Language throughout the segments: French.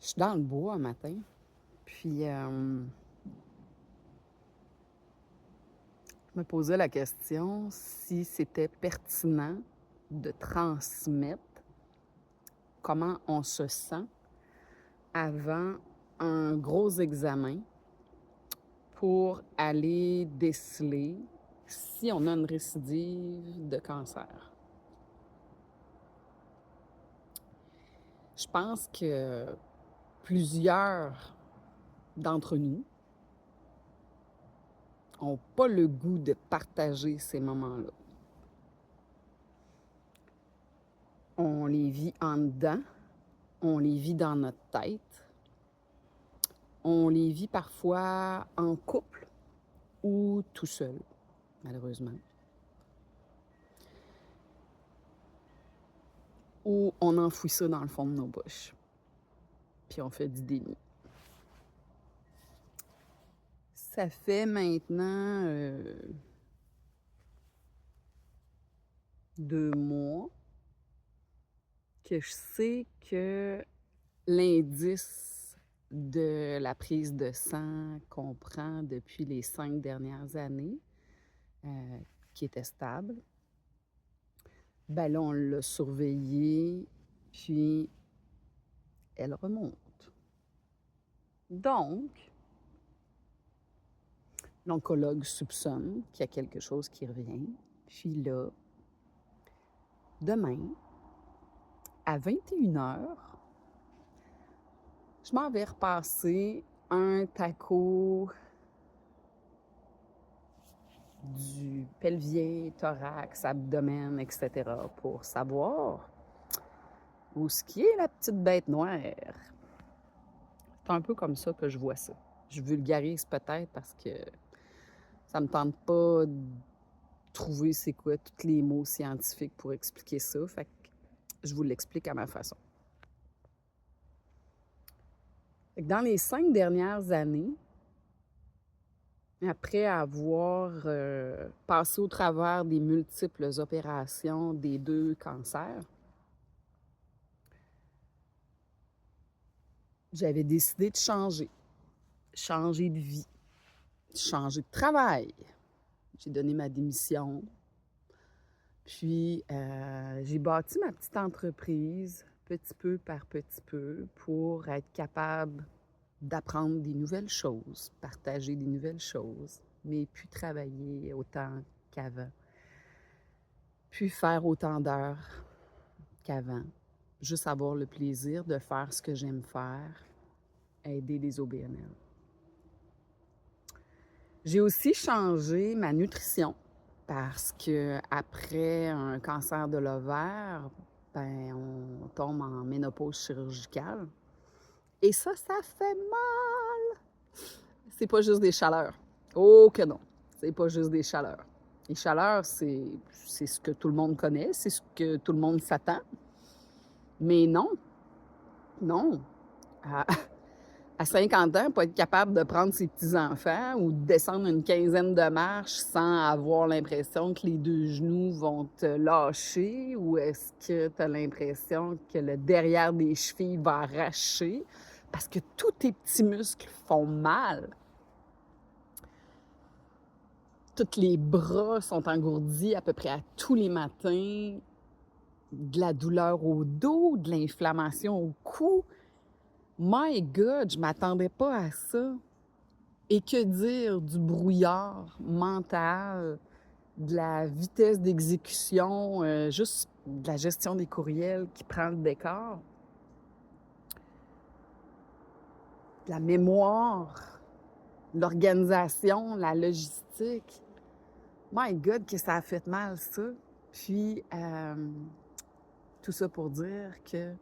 Je suis dans le bois un matin, puis je me posais la question si c'était pertinent de transmettre comment on se sent avant un gros examen pour aller déceler si on a une récidive de cancer. Je pense que plusieurs d'entre nous n'ont pas le goût de partager ces moments-là. On les vit en dedans, on les vit dans notre tête, on les vit parfois en couple ou tout seul, malheureusement. Ou on enfouit ça dans le fond de nos poches, puis on fait du déni. Ça fait maintenant 2 mois que je sais que l'indice de la prise de sang qu'on prend depuis les 5 dernières années, qui était stable, ben là, on l'a surveillée, puis elle remonte. Donc, l'oncologue soupçonne qu'il y a quelque chose qui revient. Puis là, demain, à 21h, je m'en vais repasser un taco du pelvien, thorax, abdomen, etc. pour savoir où ce qui est la petite bête noire. C'est un peu comme ça que je vois ça. Je vulgarise peut-être parce que ça me tente pas de trouver c'est quoi tous les mots scientifiques pour expliquer ça. Fait que je vous l'explique à ma façon. Fait que dans les 5 dernières années, après avoir passé au travers des multiples opérations des 2 cancers, j'avais décidé de changer de vie, changer de travail. J'ai donné ma démission, puis j'ai bâti ma petite entreprise petit peu par petit peu pour être capable d'apprendre des nouvelles choses, partager des nouvelles choses, mais puis travailler autant qu'avant, puis faire autant d'heures qu'avant, juste avoir le plaisir de faire ce que j'aime faire, aider les OBNL. J'ai aussi changé ma nutrition parce que après un cancer de l'ovaire, ben on tombe en ménopause chirurgicale. Et ça fait mal! C'est pas juste des chaleurs. Oh que non! C'est pas juste des chaleurs. Les chaleurs, c'est ce que tout le monde connaît, c'est ce que tout le monde s'attend. Mais non, non. À, à 50 ans, pas être capable de prendre ses petits-enfants ou de descendre une quinzaine de marches sans avoir l'impression que les 2 genoux vont te lâcher, ou est-ce que tu as l'impression que le derrière des chevilles va arracher parce que tous tes petits muscles font mal? Tous les bras sont engourdis à peu près à tous les matins, de la douleur au dos, de l'inflammation au cou. My God, je m'attendais pas à ça. Et que dire du brouillard mental, de la vitesse d'exécution, juste de la gestion des courriels qui prend le décor, de la mémoire, l'organisation, la logistique. My God, que ça a fait mal, ça. Puis, tout ça pour dire que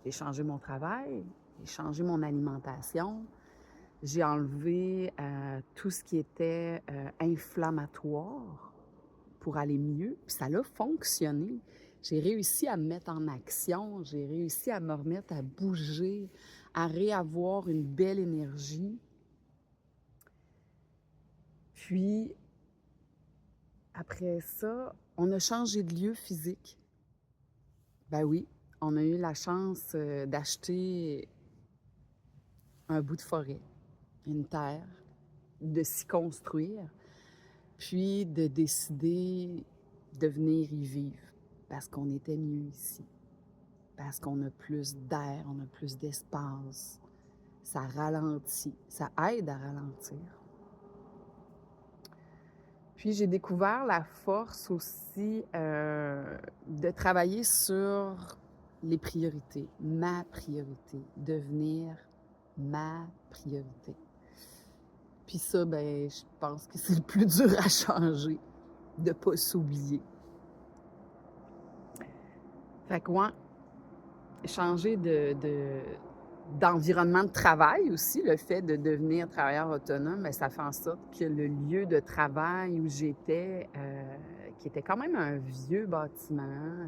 j'ai changé mon travail, j'ai changé mon alimentation, j'ai enlevé tout ce qui était inflammatoire pour aller mieux, puis ça a fonctionné. J'ai réussi à me mettre en action, j'ai réussi à me remettre à bouger, à réavoir une belle énergie. Puis, après ça, on a changé de lieu physique. Ben oui, on a eu la chance d'acheter un bout de forêt, une terre, de s'y construire, puis de décider de venir y vivre parce qu'on était mieux ici, parce qu'on a plus d'air, on a plus d'espace. Ça ralentit, ça aide à ralentir. Puis j'ai découvert la force aussi de travailler sur les priorités, ma priorité, devenir ma priorité. Puis ça, ben, je pense que c'est le plus dur à changer, de ne pas s'oublier. Fait que ouais, changer d'environnement de travail aussi, le fait de devenir travailleur autonome, bien, ça fait en sorte que le lieu de travail où j'étais, qui était quand même un vieux bâtiment,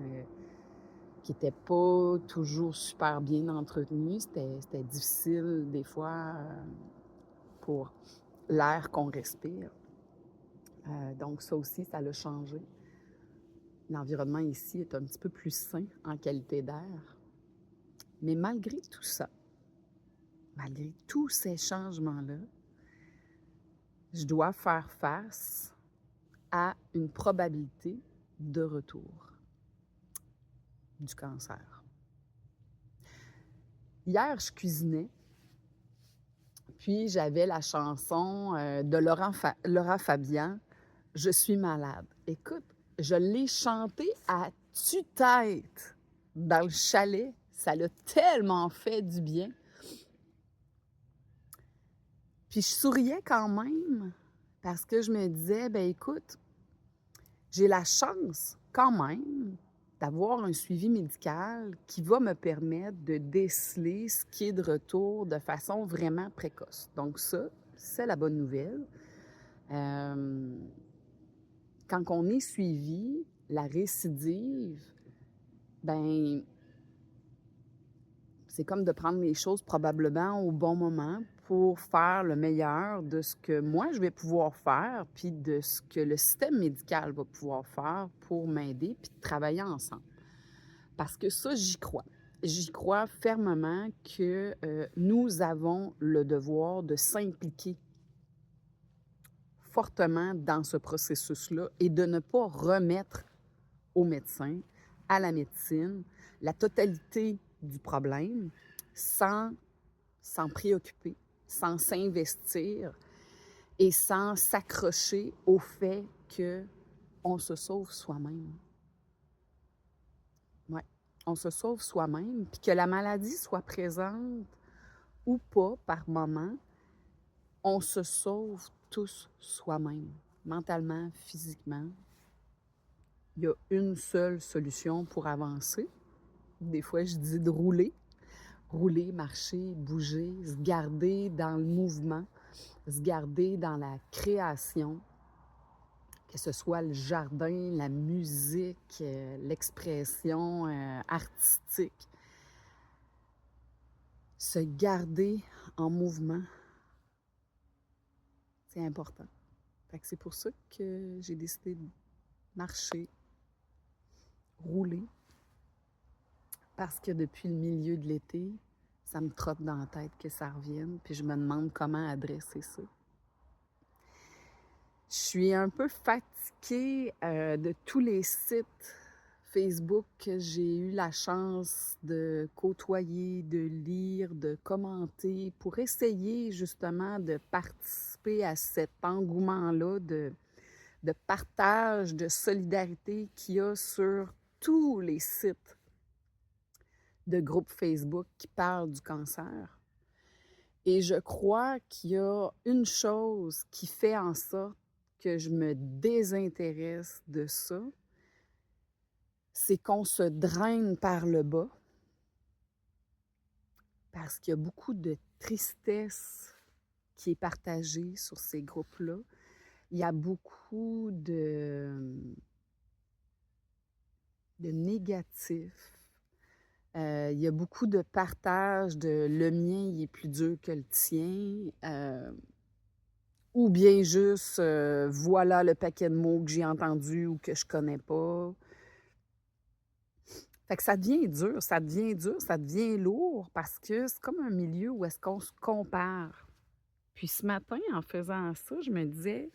qui n'était pas toujours super bien entretenu, c'était difficile des fois pour l'air qu'on respire. Donc ça aussi, ça l'a changé. L'environnement ici est un petit peu plus sain en qualité d'air. Mais malgré tout ça, malgré tous ces changements-là, je dois faire face à une probabilité de retour du cancer. Hier, je cuisinais, puis j'avais la chanson de Laura Fabian, « Je suis malade ». Écoute, je l'ai chantée à tue-tête dans le chalet. Ça l'a tellement fait du bien. Puis je souriais quand même parce que je me disais, ben écoute, j'ai la chance quand même d'avoir un suivi médical qui va me permettre de déceler ce qui est de retour de façon vraiment précoce. Donc ça, c'est la bonne nouvelle. Quand on est suivi, la récidive, ben c'est comme de prendre les choses probablement au bon moment pour faire le meilleur de ce que moi, je vais pouvoir faire, puis de ce que le système médical va pouvoir faire pour m'aider, puis de travailler ensemble. Parce que ça, j'y crois. J'y crois fermement que nous avons le devoir de s'impliquer fortement dans ce processus-là et de ne pas remettre aux médecins, à la médecine, la totalité du problème sans s'en préoccuper, sans s'investir et sans s'accrocher au fait qu'on se sauve soi-même. Ouais, on se sauve soi-même, puis que la maladie soit présente ou pas par moment, on se sauve tous soi-même, mentalement, physiquement. Il y a une seule solution pour avancer. Des fois, je dis de rouler. Rouler, marcher, bouger, se garder dans le mouvement, se garder dans la création, que ce soit le jardin, la musique, l'expression artistique. Se garder en mouvement, c'est important. Fait que c'est pour ça que j'ai décidé de marcher, rouler, parce que depuis le milieu de l'été, ça me trotte dans la tête que ça revienne, puis je me demande comment adresser ça. Je suis un peu fatiguée de tous les sites Facebook que j'ai eu la chance de côtoyer, de lire, de commenter, pour essayer justement de participer à cet engouement-là de partage, de solidarité qu'il y a sur tous les sites de groupes Facebook qui parlent du cancer. Et je crois qu'il y a une chose qui fait en sorte que je me désintéresse de ça, c'est qu'on se draine par le bas parce qu'il y a beaucoup de tristesse qui est partagée sur ces groupes-là. Il y a beaucoup de négatifs. Il y a beaucoup de partage de « le mien, il est plus dur que le tien ». Ou bien juste voilà le paquet de mots que j'ai entendu ou que je connais pas. Fait que ça devient dur, ça devient dur, ça devient lourd parce que c'est comme un milieu où est-ce qu'on se compare. Puis ce matin, en faisant ça, je me disais: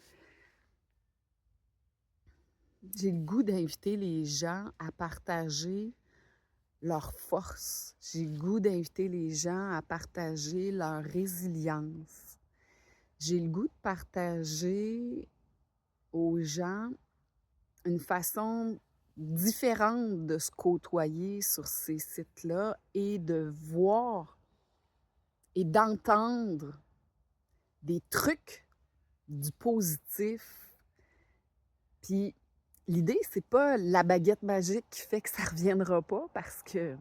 «J'ai le goût d'inviter les gens à partager leur force. J'ai le goût d'inviter les gens à partager leur résilience. J'ai le goût de partager aux gens une façon différente de se côtoyer sur ces sites-là et de voir et d'entendre des trucs, du positif. Puis l'idée, c'est pas la baguette magique qui fait que ça reviendra pas parce que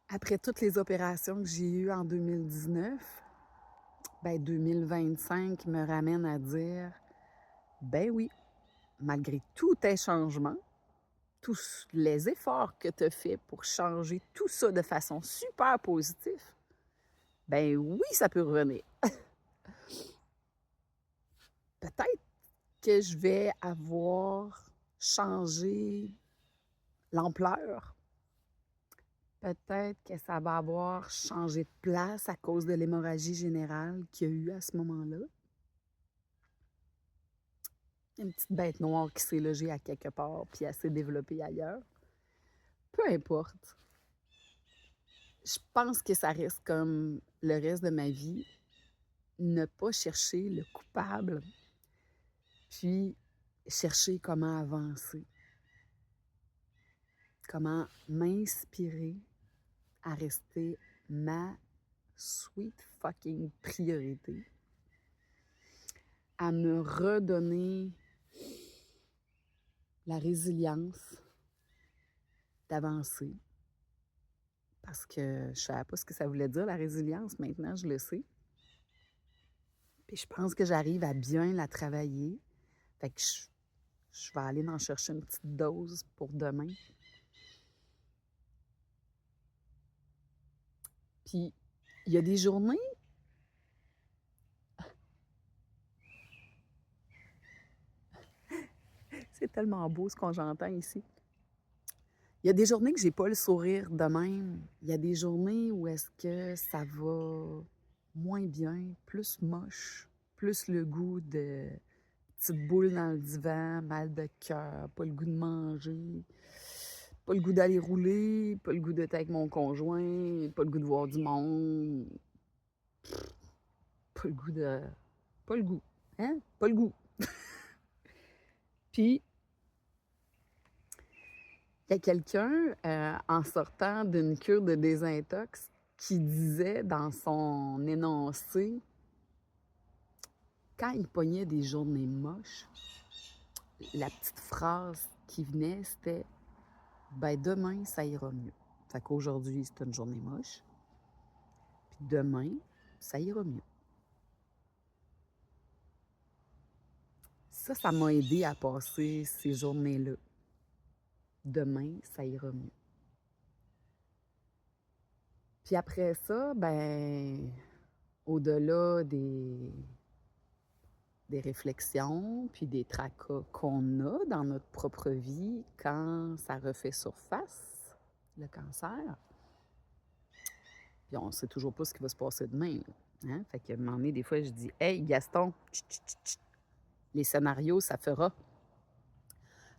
après toutes les opérations que j'ai eues en 2019, ben 2025 me ramène à dire, ben oui, malgré tous tes changements, tous les efforts que tu as faits pour changer tout ça de façon super positive, ben oui, ça peut revenir. Peut-être que je vais avoir changé l'ampleur. Peut-être que ça va avoir changé de place à cause de l'hémorragie générale qu'il y a eu à ce moment-là. Une petite bête noire qui s'est logée à quelque part puis elle s'est développée ailleurs. Peu importe. Je pense que ça reste comme le reste de ma vie, ne pas chercher le coupable, puis chercher comment avancer, comment m'inspirer à rester ma sweet fucking priorité, à me redonner la résilience d'avancer. Parce que je ne savais pas ce que ça voulait dire, la résilience. Maintenant, je le sais. Puis je pense que j'arrive à bien la travailler. Fait que je vais aller en chercher une petite dose pour demain. Puis, il y a des journées... C'est tellement beau ce qu'on j'entends ici. Il y a des journées que j'ai pas le sourire de même. Il y a des journées où est-ce que ça va moins bien, plus moche, plus le goût de petite boule dans le divan, mal de cœur, pas le goût de manger, pas le goût d'aller rouler, pas le goût d'être avec mon conjoint, pas le goût de voir du monde, pas le goût de... Pas le goût, hein? Pas le goût. Puis, il y a quelqu'un, en sortant d'une cure de désintox, qui disait dans son énoncé, quand il pognait des journées moches, la petite phrase qui venait, c'était « Ben demain, ça ira mieux ». Fait qu'aujourd'hui, c'est une journée moche, puis demain, ça ira mieux. Ça m'a aidé à passer ces journées-là. Demain, ça ira mieux. Puis après ça, ben, au-delà des réflexions, puis des tracas qu'on a dans notre propre vie quand ça refait surface, le cancer, puis on ne sait toujours pas ce qui va se passer demain. Hein? Fait qu'à un moment donné, des fois, je dis « Hey, Gaston, tch, tch, tch, tch, les scénarios, ça fera. »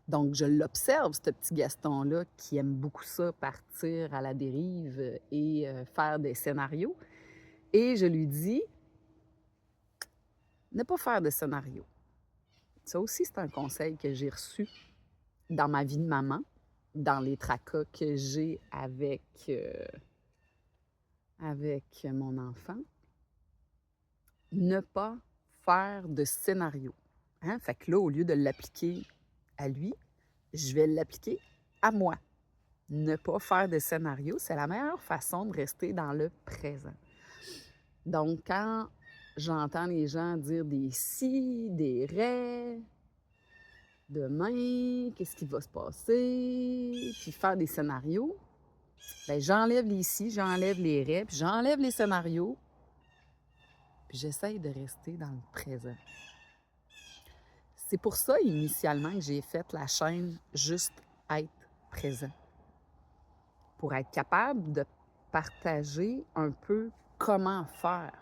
Donc, je l'observe, ce petit Gaston-là, qui aime beaucoup ça, partir à la dérive et faire des scénarios. Et je lui dis, ne pas faire de scénario. Ça aussi, c'est un conseil que j'ai reçu dans ma vie de maman, dans les tracas que j'ai avec mon enfant. Ne pas faire de scénario. Hein? Fait que là, au lieu de l'appliquer à lui, je vais l'appliquer à moi. Ne pas faire de scénario, c'est la meilleure façon de rester dans le présent. Donc, quand j'entends les gens dire des si, des raies, demain, qu'est-ce qui va se passer, puis faire des scénarios, bien, j'enlève les si, j'enlève les raies, puis j'enlève les scénarios, puis j'essaye de rester dans le présent. C'est pour ça, initialement, que j'ai fait la chaîne Juste être présent, pour être capable de partager un peu comment faire.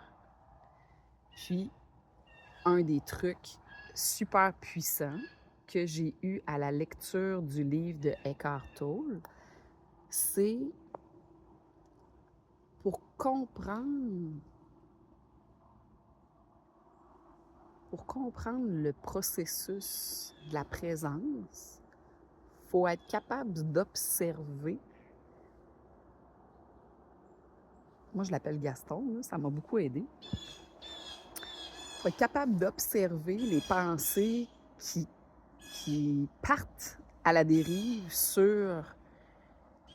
Puis, un des trucs super puissants que j'ai eu à la lecture du livre de Eckhart Tolle, c'est pour comprendre le processus de la présence, il faut être capable d'observer. Moi, je l'appelle Gaston, là, ça m'a beaucoup aidé. Il faut être capable d'observer les pensées qui partent à la dérive sur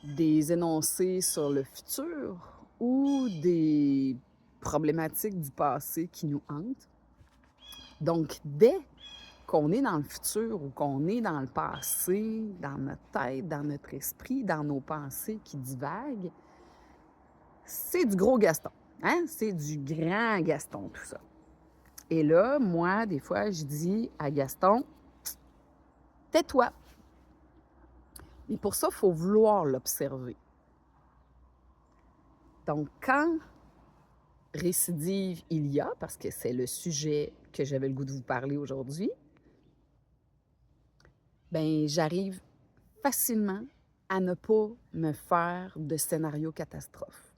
des énoncés sur le futur ou des problématiques du passé qui nous hantent. Donc, dès qu'on est dans le futur ou qu'on est dans le passé, dans notre tête, dans notre esprit, dans nos pensées qui divaguent, c'est du gros Gaston. Hein? C'est du grand Gaston, tout ça. Et là, moi, des fois, je dis à Gaston, tais-toi. Mais pour ça, il faut vouloir l'observer. Donc, quand récidive il y a, parce que c'est le sujet que j'avais le goût de vous parler aujourd'hui, bien, j'arrive facilement à ne pas me faire de scénario catastrophe.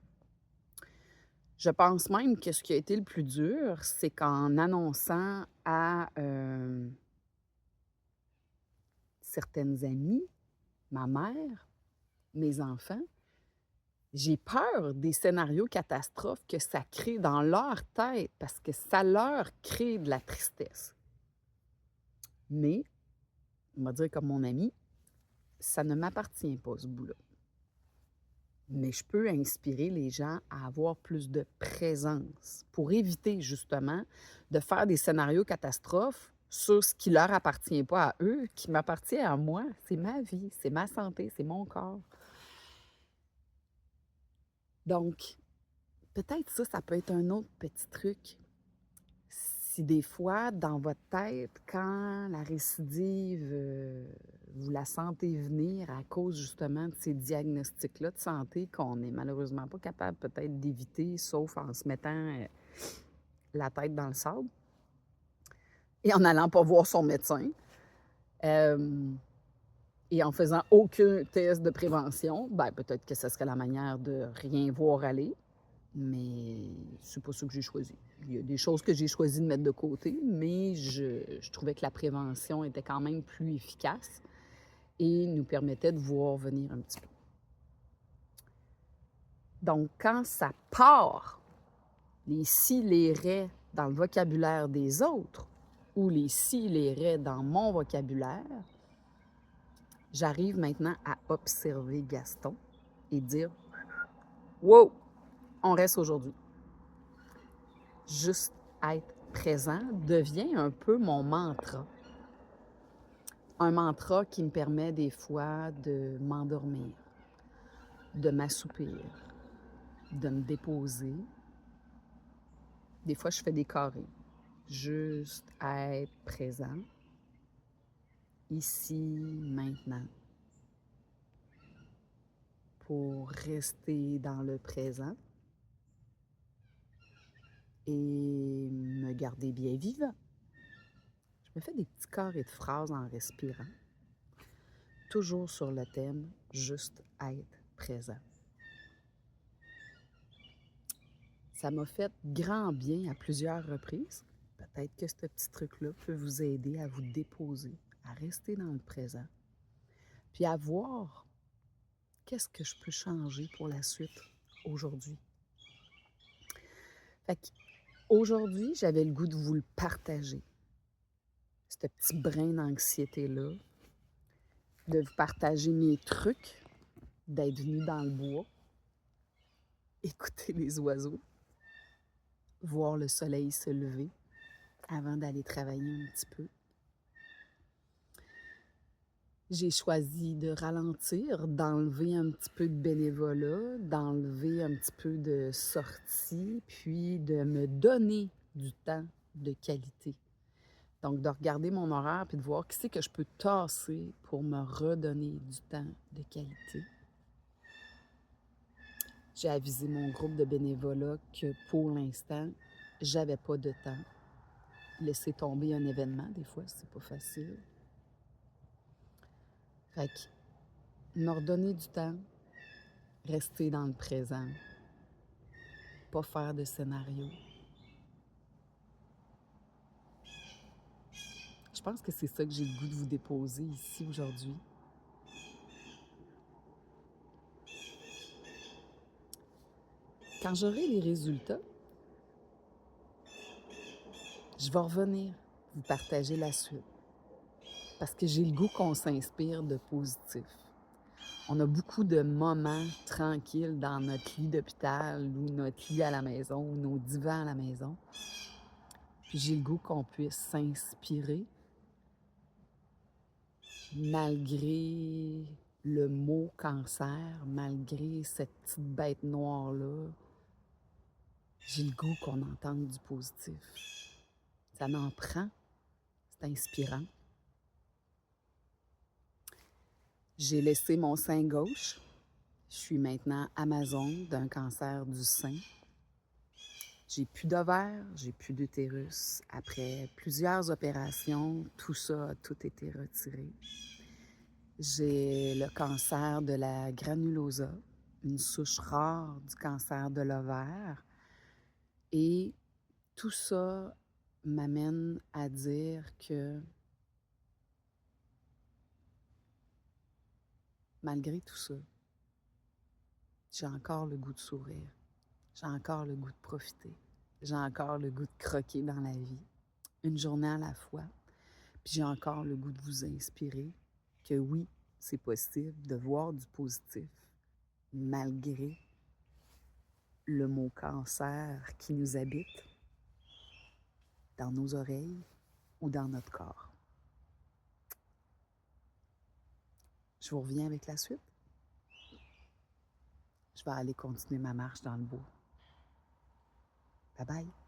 Je pense même que ce qui a été le plus dur, c'est qu'en annonçant à certaines amies, ma mère, mes enfants, j'ai peur des scénarios catastrophes que ça crée dans leur tête parce que ça leur crée de la tristesse. Mais, on va dire comme mon ami, ça ne m'appartient pas, ce bout-là. Mais je peux inspirer les gens à avoir plus de présence pour éviter justement de faire des scénarios catastrophes sur ce qui leur appartient pas à eux, qui m'appartient à moi. C'est ma vie, c'est ma santé, c'est mon corps. Donc, peut-être ça peut être un autre petit truc. Si des fois, dans votre tête, quand la récidive, vous la sentez venir à cause justement de ces diagnostics-là de santé qu'on n'est malheureusement pas capable peut-être d'éviter, sauf en se mettant la tête dans le sable et en n'allant pas voir son médecin et en faisant aucun test de prévention, ben peut-être que ce serait la manière de rien voir aller. Mais c'est pas ça que j'ai choisi. Il y a des choses que j'ai choisi de mettre de côté, mais je trouvais que la prévention était quand même plus efficace et nous permettait de voir venir un petit peu. Donc, quand ça part, les si, les raies dans le vocabulaire des autres ou les si, les raies dans mon vocabulaire, j'arrive maintenant à observer Gaston et dire « Wow! On reste aujourd'hui. » Juste être présent devient un peu mon mantra. Un mantra qui me permet des fois de m'endormir, de m'assoupir, de me déposer. Des fois, je fais des carrés. Juste être présent, ici, maintenant, pour rester dans le présent et me garder bien vivant. Je me fais des petits carrés de phrases en respirant, toujours sur le thème « juste être présent ». Ça m'a fait grand bien à plusieurs reprises. Peut-être que ce petit truc-là peut vous aider à vous déposer, à rester dans le présent, puis à voir qu'est-ce que je peux changer pour la suite aujourd'hui. Fait qu'aujourd'hui, j'avais le goût de vous le partager, ce petit brin d'anxiété-là, de vous partager mes trucs, d'être venu dans le bois, écouter les oiseaux, voir le soleil se lever avant d'aller travailler un petit peu. J'ai choisi de ralentir, d'enlever un petit peu de bénévolat, d'enlever un petit peu de sortie, puis de me donner du temps de qualité. Donc, de regarder mon horaire puis de voir qui c'est que je peux tasser pour me redonner du temps de qualité. J'ai avisé mon groupe de bénévolat que pour l'instant, j'avais pas de temps. Laisser tomber un événement, des fois, c'est pas facile. Fait que me redonner du temps, rester dans le présent, pas faire de scénario. Je pense que c'est ça que j'ai le goût de vous déposer ici aujourd'hui. Quand j'aurai les résultats, je vais revenir vous partager la suite. Parce que j'ai le goût qu'on s'inspire de positif. On a beaucoup de moments tranquilles dans notre lit d'hôpital ou notre lit à la maison ou nos divans à la maison. Puis j'ai le goût qu'on puisse s'inspirer malgré le mot cancer, malgré cette petite bête noire-là. J'ai le goût qu'on entende du positif. Ça n'en prend. C'est inspirant. J'ai laissé mon sein gauche. Je suis maintenant Amazone d'un cancer du sein. J'ai plus d'ovaires, j'ai plus d'utérus. Après plusieurs opérations, tout ça a tout été retiré. J'ai le cancer de la granulosa, une souche rare du cancer de l'ovaire. Et tout ça m'amène à dire que malgré tout ça, j'ai encore le goût de sourire. J'ai encore le goût de profiter. J'ai encore le goût de croquer dans la vie, une journée à la fois. Puis j'ai encore le goût de vous inspirer que oui, c'est possible de voir du positif malgré le mot cancer qui nous habite dans nos oreilles ou dans notre corps. Je vous reviens avec la suite. Je vais aller continuer ma marche dans le bois. Bye bye.